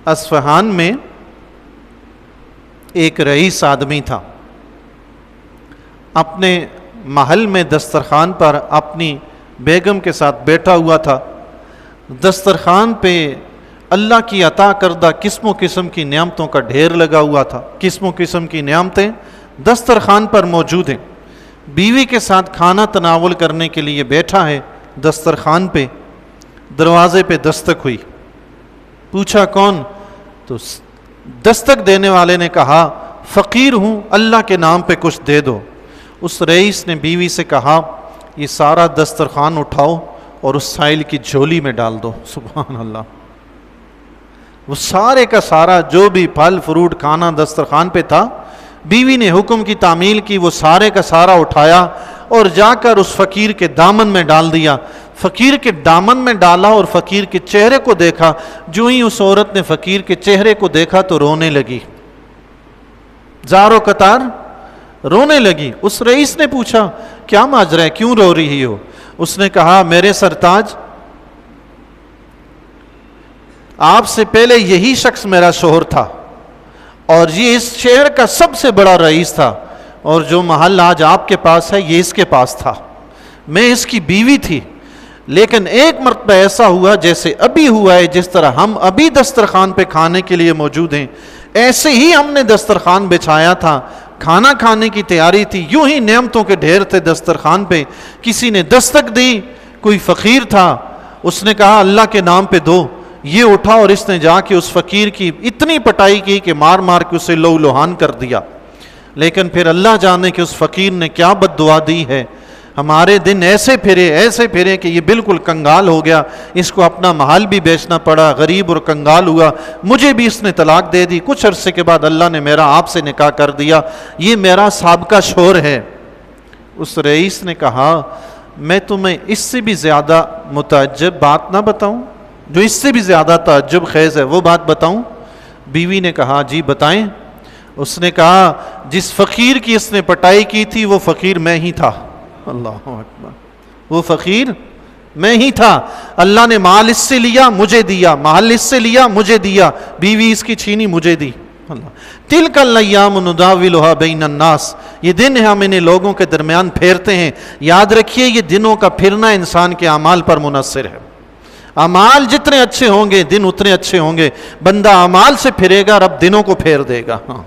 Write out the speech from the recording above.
Isfahan میں ایک رئیس آدمی تھا، اپنے محل میں دسترخوان پر اپنی بیگم کے ساتھ بیٹھا ہوا تھا۔ دسترخوان پہ اللہ کی عطا کردہ قسم و قسم کی نعمتوں کا ڈھیر لگا ہوا تھا، قسم و قسم کی نعمتیں دسترخوان پر موجود ہیں۔ بیوی کے ساتھ کھانا تناول کرنے کے لیے بیٹھا ہے دسترخوان پہ، دروازے پہ دستک ہوئی، پوچھا کون؟ تو دستک دینے والے نے کہا فقیر ہوں، اللہ کے نام پہ کچھ دے دو۔ اس رئیس نے بیوی سے کہا یہ سارا دسترخوان اٹھاؤ اور اس سائل کی جھولی میں ڈال دو۔ سبحان اللہ، وہ سارے کا سارا جو بھی پھل فروٹ کھانا دسترخوان پہ تھا، بیوی نے حکم کی تعمیل کی، وہ سارے کا سارا اٹھایا اور جا کر اس فقیر کے دامن میں ڈال دیا۔ فقیر کے دامن میں ڈالا اور فقیر کے چہرے کو دیکھا، جو ہی اس عورت نے فقیر کے چہرے کو دیکھا تو رونے لگی، زارو قطار رونے لگی۔ اس رئیس نے پوچھا کیا ماجرا ہے، کیوں رو رہی ہو؟ اس نے کہا میرے سرتاج، آپ سے پہلے یہی شخص میرا شوہر تھا اور یہ اس شہر کا سب سے بڑا رئیس تھا، اور جو محل آج آپ کے پاس ہے یہ اس کے پاس تھا، میں اس کی بیوی تھی۔ لیکن ایک مرتبہ ایسا ہوا جیسے ابھی ہوا ہے، جس طرح ہم ابھی دسترخوان پہ کھانے کے لیے موجود ہیں، ایسے ہی ہم نے دسترخوان بچھایا تھا، کھانا کھانے کی تیاری تھی، یوں ہی نعمتوں کے ڈھیر تھے دسترخوان پہ، کسی نے دستک دی، کوئی فقیر تھا، اس نے کہا اللہ کے نام پہ دو، یہ اٹھا اور اس نے جا کے اس فقیر کی اتنی پٹائی کی کہ مار مار کے اسے لہو لہان کر دیا۔ لیکن پھر اللہ جانے کہ اس فقیر نے کیا بد دعا دی ہے، ہمارے دن ایسے پھرے کہ یہ بالکل کنگال ہو گیا، اس کو اپنا محل بھی بیچنا پڑا، غریب اور کنگال ہوا، مجھے بھی اس نے طلاق دے دی، کچھ عرصے کے بعد اللہ نے میرا آپ سے نکاح کر دیا، یہ میرا سابقہ شوہر ہے۔ اس رئیس نے کہا میں تمہیں اس سے بھی زیادہ متعجب بات نہ بتاؤں، جو اس سے بھی زیادہ تعجب خیز ہے وہ بات بتاؤں؟ بیوی نے کہا جی بتائیں۔ اس نے کہا جس فقیر کی اس نے پٹائی کی تھی وہ فقیر میں ہی تھا۔ اللہ اکبر، وہ فقیر میں ہی تھا، اللہ نے مال اس سے لیا مجھے دیا، محل اس سے لیا مجھے دیا، بیوی اس کی چھینی مجھے دی۔ تلک الایام نداولھا بین الناس، یہ دن ہے ہم انہیں لوگوں کے درمیان پھیرتے ہیں۔ یاد رکھیے یہ دنوں کا پھرنا انسان کے اعمال پر منحصر ہے، اعمال جتنے اچھے ہوں گے دن اتنے اچھے ہوں گے، بندہ اعمال سے پھرے گا رب دنوں کو پھیر دے گا۔ ہاں